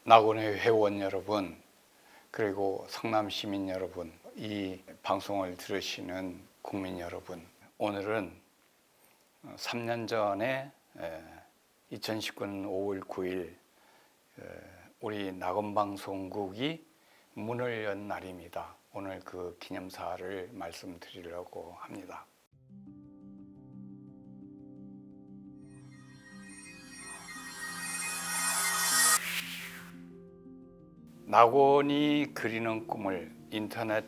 낙원의 회원 여러분, 그리고 성남 시민 여러분, 이 방송을 들으시는 국민 여러분, 오늘은 3년 전에 2019년 5월 9일 우리 낙원방송국이 문을 연 날입니다. 오늘 그 기념사를 말씀드리려고 합니다. 낙원이 그리는 꿈을 인터넷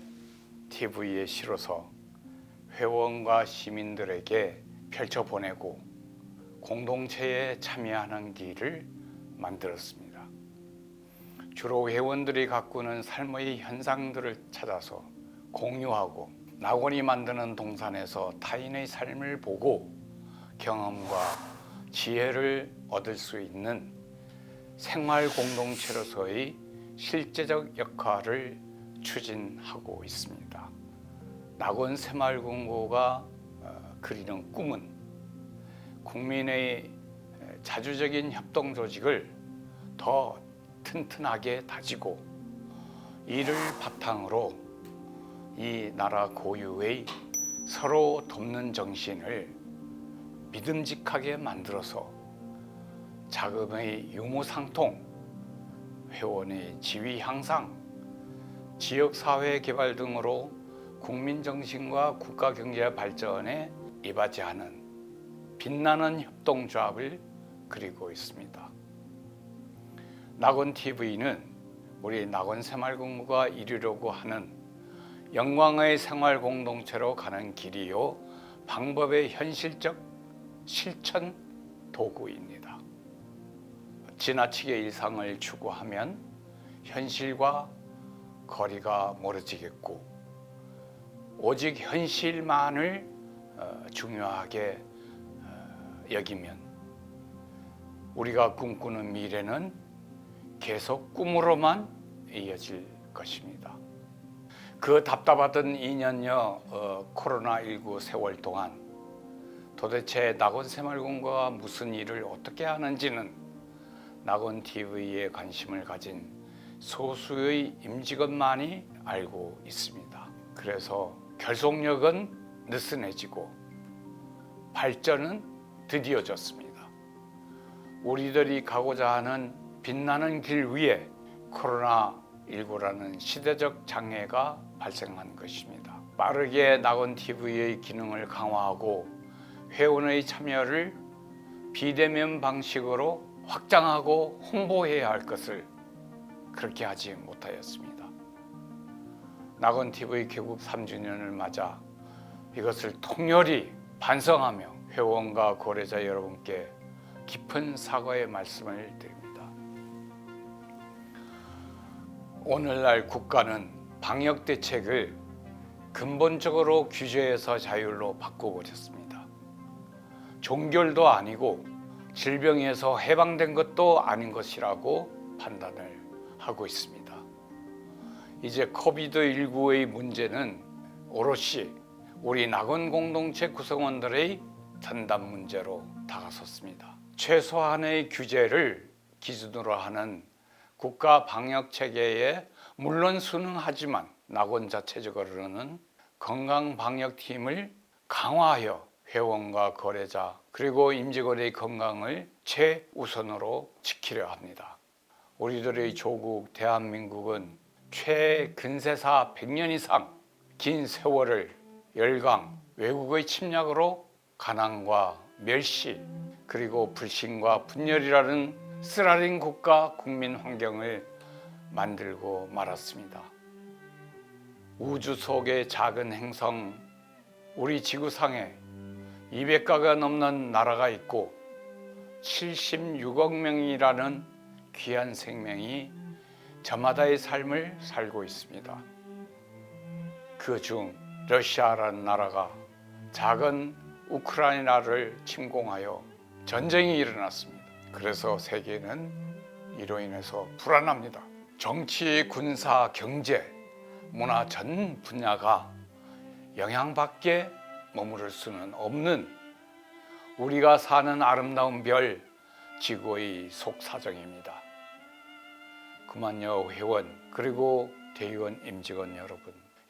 TV에 실어서 회원과 시민들에게 펼쳐보내고 공동체에 참여하는 길을 만들었습니다. 주로 회원들이 가꾸는 삶의 현상들을 찾아서 공유하고 낙원이 만드는 동산에서 타인의 삶을 보고 경험과 지혜를 얻을 수 있는 생활 공동체로서의 실제적 역할을 추진하고 있습니다. 낙원 새마을금고가 그리는 꿈은 국민의 자주적인 협동 조직을 더 튼튼하게 다지고 이를 바탕으로 이 나라 고유의 서로 돕는 정신을 믿음직하게 만들어서 자금의 유무상통, 회원의 지위 향상, 지역사회 개발 등으로 국민정신과 국가경제 발전에 이바지하는 빛나는 협동조합을 그리고 있습니다. 낙원TV는 우리 낙원새마을금고가 이루려고 하는 영광의 생활 공동체로 가는 길이요, 방법의 현실적 실천 도구입니다. 지나치게 일상을 추구하면 현실과 거리가 멀어지겠고 오직 현실만을 중요하게 여기면 우리가 꿈꾸는 미래는 계속 꿈으로만 이어질 것입니다. 그 답답하던 2년여 코로나19 세월 동안 도대체 낙원새마을금고가 무슨 일을 어떻게 하는지는 낙원TV에 관심을 가진 소수의 임직원만이 알고 있습니다. 그래서 결속력은 느슨해지고 발전은 드디어졌습니다. 우리들이 가고자 하는 빛나는 길 위에 코로나19라는 시대적 장애가 발생한 것입니다. 빠르게 낙원TV의 기능을 강화하고 회원의 참여를 비대면 방식으로 확장하고 홍보해야 할 것을 그렇게 하지 못하였습니다. 낙원TV 개국 3주년을 맞아 이것을 통렬히 반성하며 회원과 고려자 여러분께 깊은 사과의 말씀을 드립니다. 오늘날 국가는 방역 대책을 근본적으로 규제에서 자율로 바꿔버렸습니다. 종결도 아니고 질병에서 해방된 것도 아닌 것이라고 판단을 하고 있습니다. 이제 코비드19의 문제는 오롯이 우리 낙원 공동체 구성원들의 전담 문제로 다가섰습니다. 최소한의 규제를 기준으로 하는 국가 방역 체계에 물론 순응하지만 낙원 자체적으로는 건강 방역팀을 강화하여 회원과 거래자 그리고 임직원의 건강을 최우선으로 지키려 합니다. 우리들의 조국 대한민국은 최근세사 100년 이상 긴 세월을 열강, 외국의 침략으로 가난과 멸시 그리고 불신과 분열이라는 쓰라린 국가 국민 환경을 만들고 말았습니다. 우주 속의 작은 행성, 우리 지구상에 200가가 넘는 나라가 있고 76억 명이라는 귀한 생명이 저마다의 삶을 살고 있습니다. 그중 러시아라는 나라가 작은 우크라이나를 침공하여 전쟁이 일어났습니다. 그래서 세계는 이로 인해서 불안합니다. 정치, 군사, 경제, 문화 전 분야가 영향밖에 머무를 수는 없는 우리가 사는 아름다운 별 지구의 속사정입니다. 그만여 회원 그리고 대의원 임직원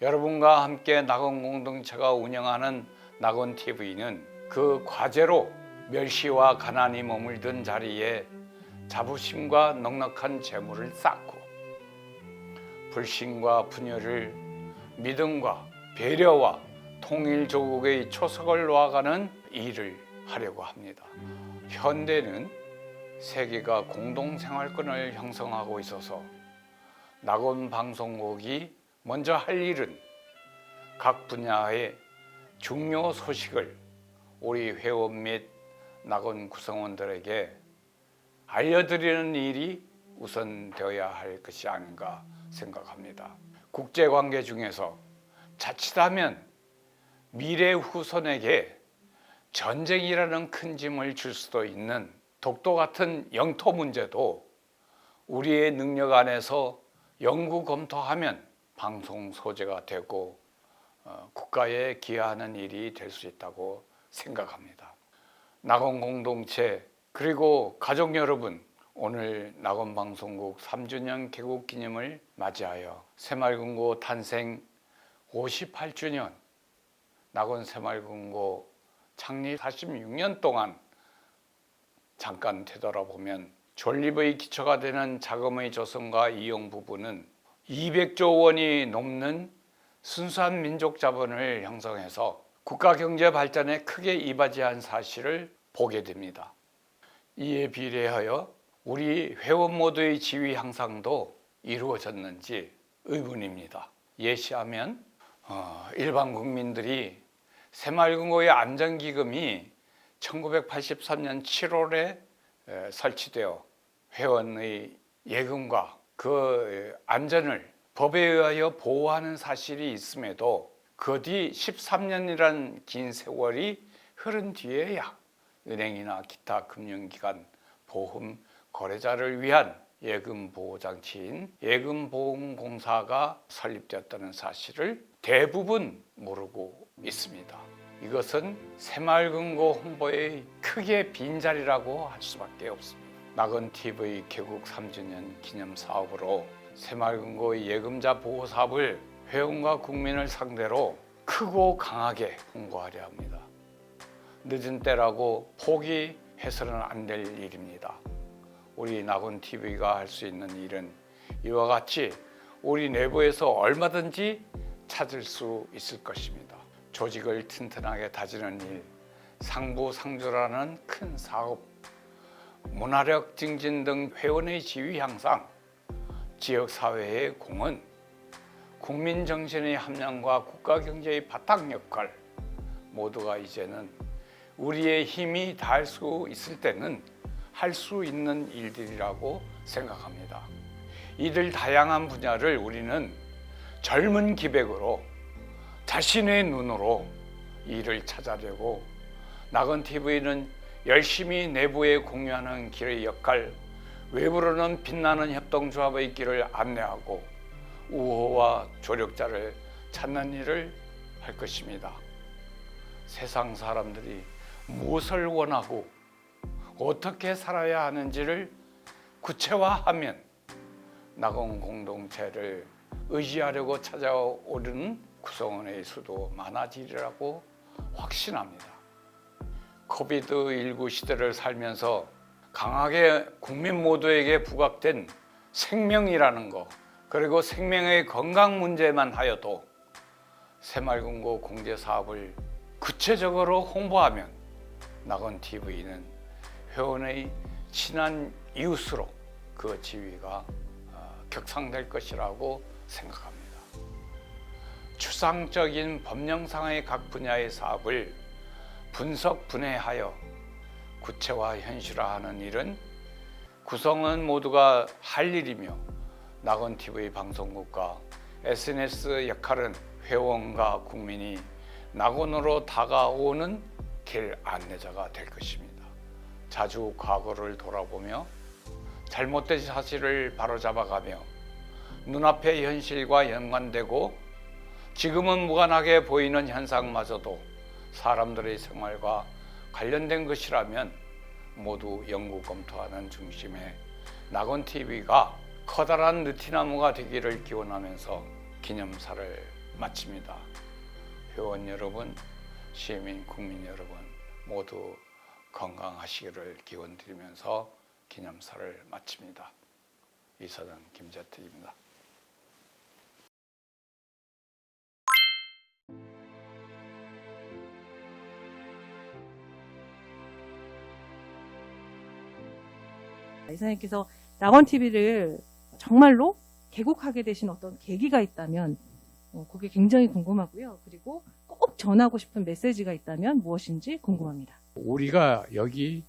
여러분과 함께 낙원 공동체가 운영하는 낙원TV는 그 과제로 멸시와 가난이 머물던 자리에 자부심과 넉넉한 재물을 쌓고 불신과 분열을 믿음과 배려와 통일조국의 초석을 놓아가는 일을 하려고 합니다. 현대는 세계가 공동생활권을 형성하고 있어서 낙원방송국이 먼저 할 일은 각 분야의 중요 소식을 우리 회원 및 낙원 구성원들에게 알려드리는 일이 우선되어야 할 것이 아닌가 생각합니다. 국제관계 중에서 자칫하면 미래 후손에게 전쟁이라는 큰 짐을 줄 수도 있는 독도 같은 영토 문제도 우리의 능력 안에서 연구 검토하면 방송 소재가 되고 국가에 기여하는 일이 될 수 있다고 생각합니다. 낙원 공동체 그리고 가족 여러분, 오늘 낙원방송국 3주년 개국 기념을 맞이하여 새마을금고 탄생 58주년, 낙원 새마을금고 창립 46년 동안 잠깐 되돌아보면 존립의 기초가 되는 자금의 조성과 이용 부분은 200조 원이 넘는 순수한 민족 자본을 형성해서 국가 경제 발전에 크게 이바지한 사실을 보게 됩니다. 이에 비례하여 우리 회원 모두의 지위 향상도 이루어졌는지 의문입니다. 예시하면 일반 국민들이 새마을금고의 안전기금이 1983년 7월에 설치되어 회원의 예금과 그 안전을 법에 의하여 보호하는 사실이 있음에도 그 뒤 13년이란 긴 세월이 흐른 뒤에야 은행이나 기타 금융기관 보험 거래자를 위한 예금 보호장치인 예금보험공사가 설립되었다는 사실을 대부분 모르고 있습니다. 이것은 새마을금고 홍보의 크게 빈자리라고 할 수밖에 없습니다. 낙원TV 개국 3주년 기념 사업으로 새마을금고의 예금자 보호 사업을 회원과 국민을 상대로 크고 강하게 홍보하려 합니다. 늦은 때라고 포기해서는 안 될 일입니다. 우리 낙원TV가 할 수 있는 일은 이와 같이 우리 내부에서 얼마든지 찾을 수 있을 것입니다. 조직을 튼튼하게 다지는 일, 상부상조라는 큰 사업, 문화력 증진 등 회원의 지위 향상, 지역사회의 공헌, 국민정신의 함량과 국가경제의 바탕 역할 모두가 이제는 우리의 힘이 닿을 수 있을 때는 할 수 있는 일들이라고 생각합니다. 이들 다양한 분야를 우리는 젊은 기백으로 자신의 눈으로 일을 찾아내고 낙원TV는 열심히 내부에 공유하는 길의 역할, 외부로는 빛나는 협동조합의 길을 안내하고 우호와 조력자를 찾는 일을 할 것입니다. 세상 사람들이 무엇을 원하고 어떻게 살아야 하는지를 구체화하면 낙원 공동체를 의지하려고 찾아오는 구성원의 수도 많아지리라고 확신합니다. 코비드19 시대를 살면서 강하게 국민 모두에게 부각된 생명이라는 것, 그리고 생명의 건강 문제만 하여도 새마을금고 공제 사업을 구체적으로 홍보하면 낙원TV는 회원의 친한 이웃으로 그 지위가 격상될 것이라고 생각합니다. 추상적인 법령상의 각 분야의 사업을 분석 분해하여 구체화 현실화하는 일은 구성원 모두가 할 일이며 낙원TV 방송국과 SNS 역할은 회원과 국민이 낙원으로 다가오는 길 안내자가 될 것입니다. 자주 과거를 돌아보며 잘못된 사실을 바로잡아가며 눈앞의 현실과 연관되고 지금은 무관하게 보이는 현상마저도 사람들의 생활과 관련된 것이라면 모두 연구 검토하는 중심의 낙원TV가 커다란 느티나무가 되기를 기원하면서 기념사를 마칩니다. 회원 여러분, 시민 국민 여러분 모두 건강하시기를 기원드리면서 기념사를 마칩니다. 이사장 김재택입니다. 이사님께서 낙원TV를 정말로 개국하게 되신 어떤 계기가 있다면 그게 굉장히 궁금하고요. 그리고 꼭 전하고 싶은 메시지가 있다면 무엇인지 궁금합니다. 우리가 여기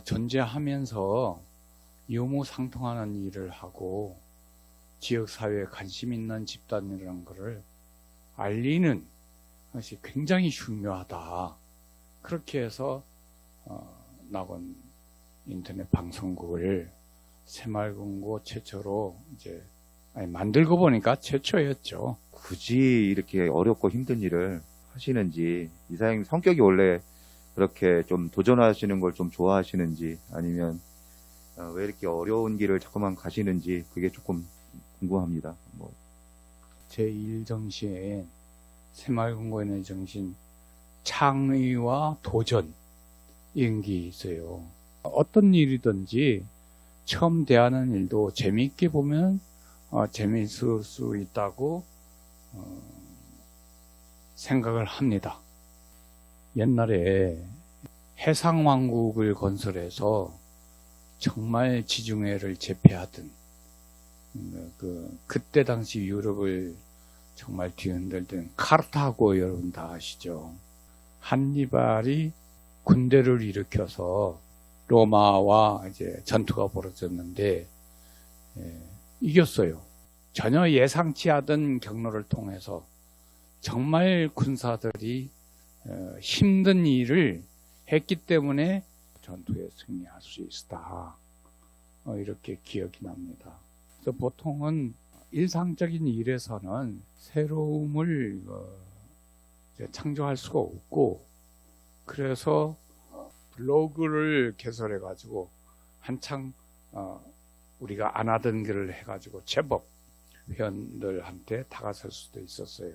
존재하면서 유무상통하는 일을 하고 지역사회에 관심 있는 집단이라는 것을 알리는 것이 굉장히 중요하다. 그렇게 해서 낙원 인터넷 방송국을 새마을금고 최초로 이제 만들고 보니까 최초였죠. 굳이 이렇게 어렵고 힘든 일을 하시는지, 이사님 성격이 원래 그렇게 좀 도전하시는 걸 좀 좋아하시는지, 아니면 왜 이렇게 어려운 길을 자꾸만 가시는지 그게 조금 궁금합니다. 제1정신 새마을금고인의 정신 창의와 도전 이런 게 있어요. 어떤 일이든지 처음 대하는 일도 재미있게 보면 재미있을 수 있다고 생각을 합니다. 옛날에 해상왕국을 건설해서 정말 지중해를 제패하던 그때 당시 유럽을 정말 뒤흔들던 카르타고 여러분 다 아시죠? 한니발이 군대를 일으켜서 로마와 이제 전투가 벌어졌는데 이겼어요. 전혀 예상치 않은 경로를 통해서 정말 군사들이 힘든 일을 했기 때문에 전투에 승리할 수 있었다. 이렇게 기억이 납니다. 그래서 보통은 일상적인 일에서는 새로움을 창조할 수가 없고, 그래서 블로그를 개설해 가지고 한창 우리가 안 하던 길을 해 가지고 제법 회원들한테 다가설 수도 있었어요.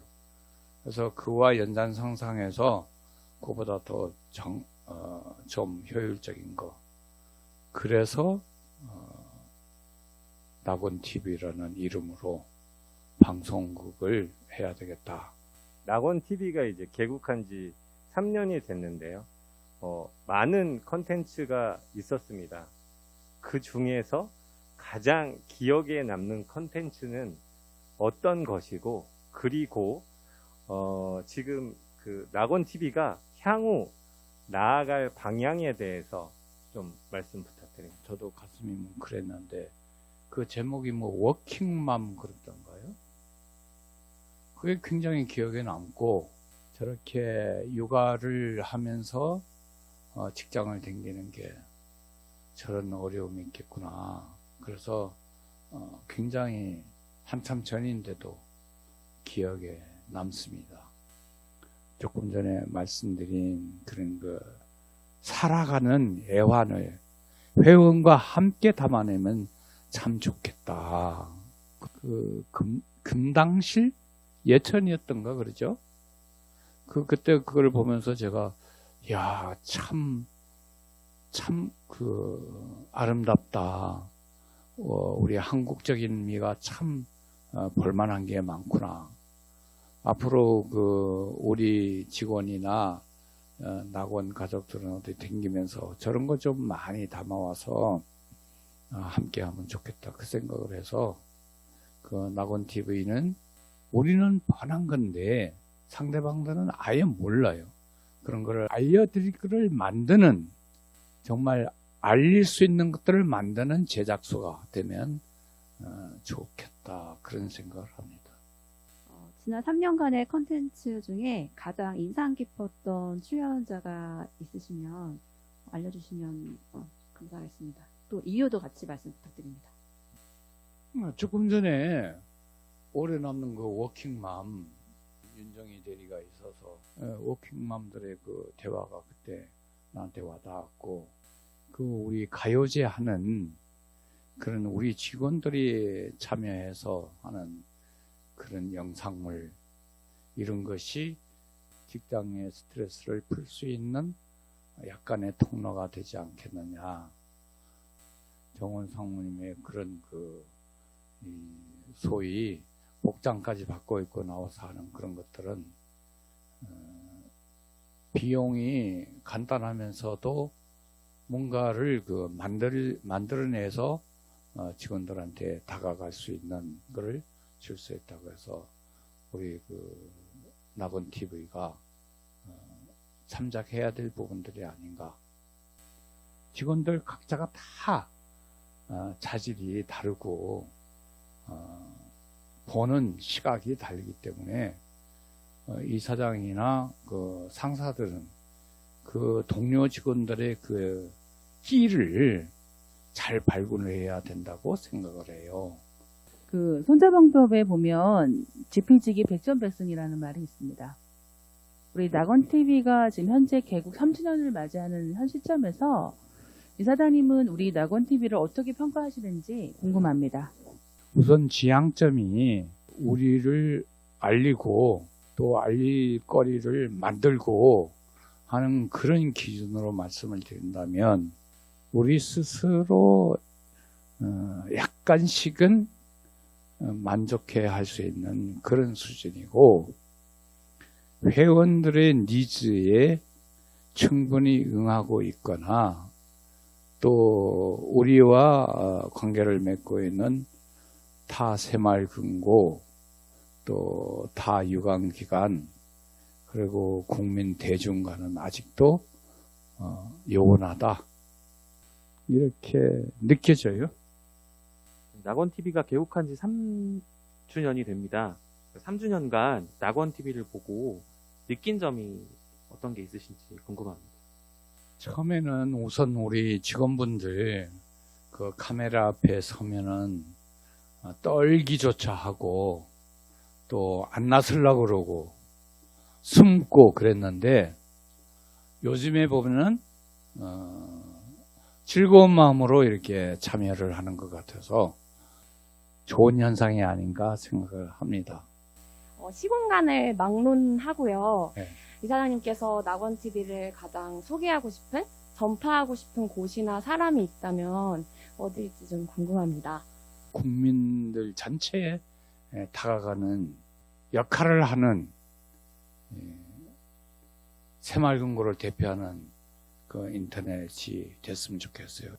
그래서 그와 연장선상에서 그보다 더 좀 효율적인 거, 그래서 낙원TV라는 이름으로 방송국을 해야 되겠다. 낙원TV가 이제 개국한 지 3년이 됐는데요. 많은 컨텐츠가 있었습니다. 그 중에서 가장 기억에 남는 컨텐츠는 어떤 것이고, 그리고 지금 그 낙원TV가 향후 나아갈 방향에 대해서 좀 말씀 부탁드립니다. 저도 가슴이 뭉클했는데 그 제목이 워킹맘 그랬던가요? 그게 굉장히 기억에 남고, 저렇게 육아를 하면서 직장을 다니는 게 저런 어려움이 있겠구나. 그래서 굉장히 한참 전인데도 기억에 남습니다. 조금 전에 말씀드린 그런 살아가는 애환을 회원과 함께 담아내면 참 좋겠다. 금당실 예천이었던가 그러죠? 그때 그걸 보면서 제가 참 아름답다. 우리 한국적인 미가 참 볼만한 게 많구나. 앞으로 우리 직원이나 낙원 가족들은 어디 댕기면서 저런 거 좀 많이 담아와서 함께 하면 좋겠다. 그 생각을 해서 낙원TV는 우리는 뻔한 건데 상대방들은 아예 몰라요. 그런 거를 알려드릴 거를 만드는, 정말 알릴 수 있는 것들을 만드는 제작소가 되면 좋겠다. 그런 생각을 합니다. 지난 3년간의 컨텐츠 중에 가장 인상 깊었던 출연자가 있으시면 알려주시면 감사하겠습니다. 또 이유도 같이 말씀 부탁드립니다. 조금 전에 오래 남는 워킹맘 윤정희 대리가 있어서 워킹맘들의 대화가 그때 나한테 와닿았고, 우리 가요제 하는 그런 우리 직원들이 참여해서 하는 그런 영상물, 이런 것이 직장의 스트레스를 풀 수 있는 약간의 통로가 되지 않겠느냐. 정원 상무님의 그런 소위 복장까지 받고 있고 나와서 하는 그런 것들은 비용이 간단하면서도 뭔가를 만들어내서 직원들한테 다가갈 수 있는 것을 줄 수 있다고 해서 우리 낙원 TV가 참작해야 될 부분들이 아닌가. 직원들 각자가 다 자질이 다르고 보는 시각이 다르기 때문에 이사장이나 상사들은 그 동료 직원들의 그 끼를 잘 발굴을 해야 된다고 생각을 해요. 그 손자방법에 보면 지필지기 백전백승이라는 말이 있습니다. 우리 낙원TV가 지금 현재 개국 3주년을 맞이하는 현 시점에서 이사장님은 우리 낙원TV를 어떻게 평가하시는지 궁금합니다. 우선 지향점이 우리를 알리고 또 알릴 거리를 만들고 하는 그런 기준으로 말씀을 드린다면 우리 스스로 약간씩은 만족해 할 수 있는 그런 수준이고 회원들의 니즈에 충분히 응하고 있거나 또 우리와 관계를 맺고 있는 타 새마을금고 또 타 유관기관 그리고 국민 대중과는 아직도 요원하다 이렇게 느껴져요. 낙원TV가 개국한 지 3주년이 됩니다. 3주년간 낙원TV를 보고 느낀 점이 어떤 게 있으신지 궁금합니다. 처음에는 우선 우리 직원분들 그 카메라 앞에 서면은 떨기조차 하고 또 안 나서려고 그러고 숨고 그랬는데 요즘에 보면은 즐거운 마음으로 이렇게 참여를 하는 것 같아서 좋은 현상이 아닌가 생각을 합니다. 시공간을 막론하고요. 네. 이사장님께서 낙원TV를 가장 소개하고 싶은, 전파하고 싶은 곳이나 사람이 있다면 어디일지 좀 궁금합니다. 국민들 전체에 다가가는 역할을 하는 새마을금고를 대표하는 그 인터넷이 됐으면 좋겠어요.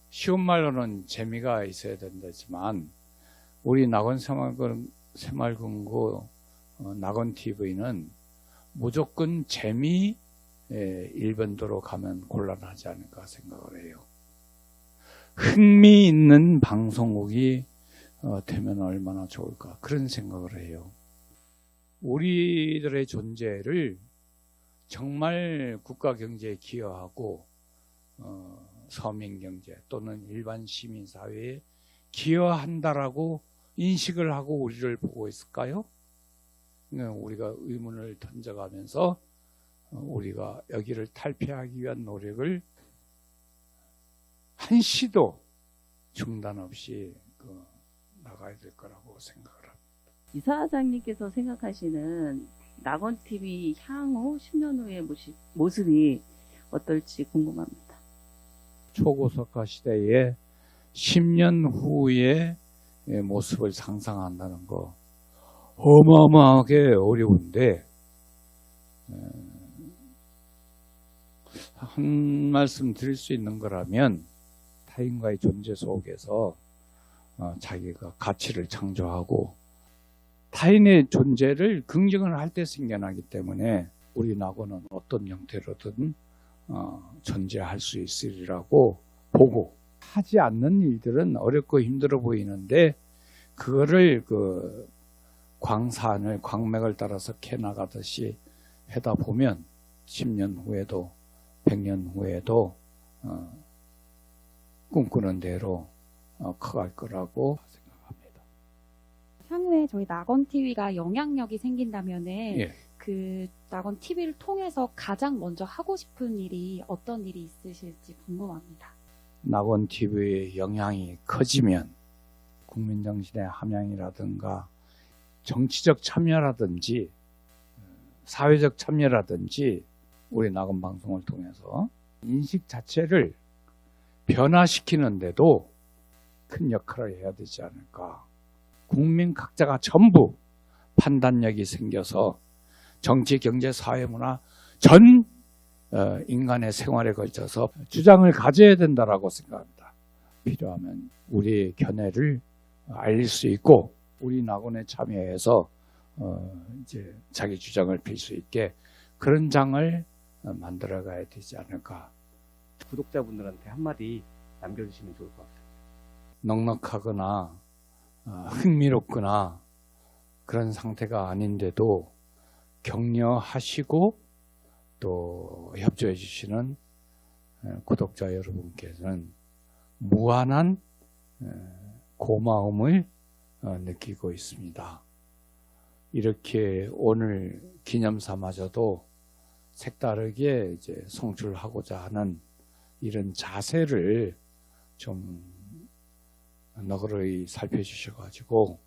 쉬운 말로는 재미가 있어야 된다지만 우리 낙원 새마을금고 낙원TV는 무조건 재미 일변도로 가면 곤란하지 않을까 생각을 해요. 흥미있는 방송국이 되면 얼마나 좋을까 그런 생각을 해요. 우리들의 존재를 정말 국가 경제에 기여하고 서민 경제 또는 일반 시민 사회에 기여한다라고 인식을 하고 우리를 보고 있을까요? 우리가 의문을 던져가면서 우리가 여기를 탈피하기 위한 노력을 한시도 중단 없이 나가야 될 거라고 생각을 합니다. 이사장님께서 생각하시는 낙원TV 향후 10년 후의 모습이 어떨지 궁금합니다. 초고속화 시대에 10년 후의 모습을 상상한다는 거 어마어마하게 어려운데 한 말씀 드릴 수 있는 거라면 타인과의 존재 속에서 자기가 가치를 창조하고 타인의 존재를 긍정을 할 때 생겨나기 때문에 우리 낙원은 어떤 형태로든 존재할 수 있으리라고 보고 하지 않는 일들은 어렵고 힘들어 보이는데 그거를 광산을 광맥을 따라서 캐나가듯이 하다 보면 10년 후에도 100년 후에도 꿈꾸는 대로 커갈 거라고 생각합니다. 향후에 저희 낙원TV가 영향력이 생긴다면은 예. 그 낙원TV를 통해서 가장 먼저 하고 싶은 일이 어떤 일이 있으실지 궁금합니다. 낙원 TV의 영향이 커지면 국민정신의 함양이라든가 정치적 참여라든지 사회적 참여라든지 우리 낙원 방송을 통해서 인식 자체를 변화시키는데도 큰 역할을 해야 되지 않을까. 국민 각자가 전부 판단력이 생겨서 정치, 경제, 사회, 문화 전 인간의 생활에 걸쳐서 주장을 가져야 된다라고 생각합니다. 필요하면 우리의 견해를 알릴 수 있고 우리 낙원에 참여해서 이제 자기 주장을 펼 수 있게 그런 장을 만들어가야 되지 않을까. 구독자분들한테 한마디 남겨주시면 좋을 것 같아요. 넉넉하거나 흥미롭거나 그런 상태가 아닌데도 격려하시고 또 협조해 주시는 구독자 여러분께서는 무한한 고마움을 느끼고 있습니다. 이렇게 오늘 기념사마저도 색다르게 이제 송출하고자 하는 이런 자세를 좀 너그러이 살펴주셔가지고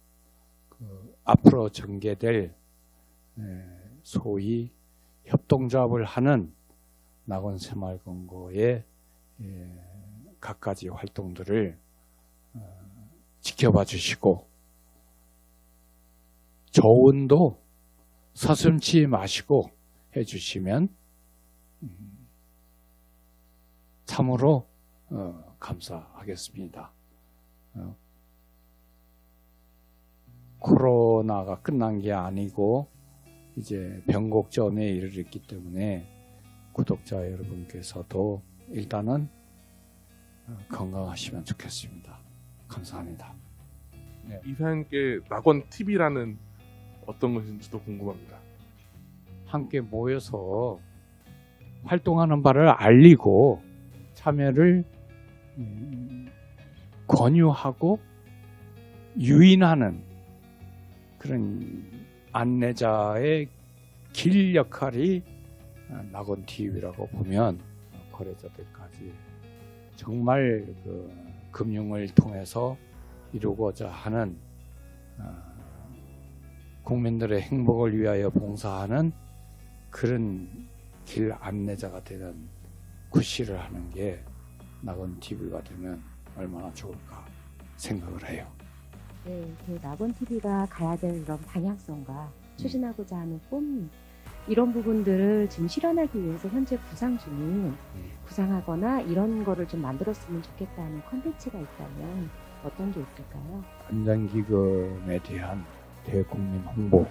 앞으로 전개될 소위 협동조합을 하는 낙원 새마을금고의 갖가지 활동들을 지켜봐 주시고 조언도 서슴지 마시고 해주시면 참으로 감사하겠습니다. 코로나가 끝난 게 아니고 이제 변곡점에 이르렀기 때문에 구독자 여러분께서도 일단은 건강하시면 좋겠습니다. 감사합니다. 네. 이사님께 낙원 TV라는 어떤 것인지도 궁금합니다. 함께 모여서 활동하는 바를 알리고 참여를 권유하고 유인하는 그런 안내자의 길 역할이 낙원 TV라고 보면 거래자들까지 정말 그 금융을 통해서 이루고자 하는 국민들의 행복을 위하여 봉사하는 그런 길 안내자가 되는 구실을 하는 게 낙원 TV가 되면 얼마나 좋을까 생각을 해요. 네, 그 낙원 TV가 가야 될 이런 방향성과 추진하고자 하는 꿈 이런 부분들을 지금 실현하기 위해서 현재 구상 중인 구상하거나 이런 거를 좀 만들었으면 좋겠다는 컨텐츠가 있다면 어떤 게 있을까요? 안전기금에 대한 대국민 홍보,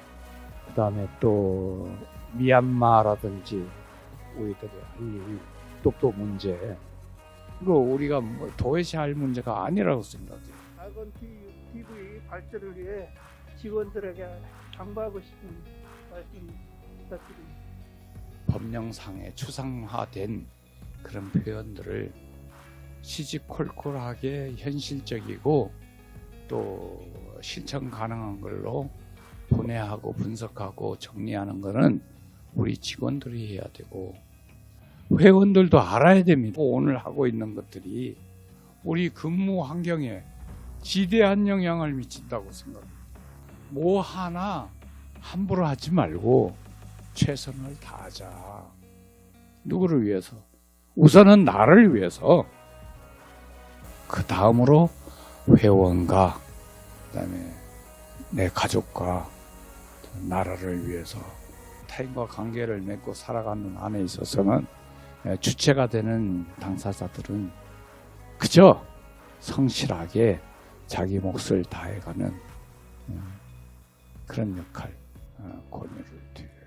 그 다음에 또 미얀마라든지 우리들의 할 일, 또 문제, 이거 우리가 뭐 도외시할 문제가 아니라고 생각해요. 낙원 TV 발전을 위해 직원들에게 당부하고 싶은 말씀 부탁드립니다. 법령상에 추상화된 그런 표현들을 시시콜콜하게 현실적이고 또 실천 가능한 걸로 분해하고 분석하고 정리하는 것은 우리 직원들이 해야 되고 회원들도 알아야 됩니다. 오늘 하고 있는 것들이 우리 근무 환경에 지대한 영향을 미친다고 생각합니다. 뭐 하나 함부로 하지 말고 최선을 다하자. 누구를 위해서? 우선은 나를 위해서. 그 다음으로 회원과 그다음에 내 가족과 나라를 위해서 타인과 관계를 맺고 살아가는 안에 있어서는 주체가 되는 당사자들은 그저 성실하게 자기 몫을 다해가는 그런 역할 권유를 드려요.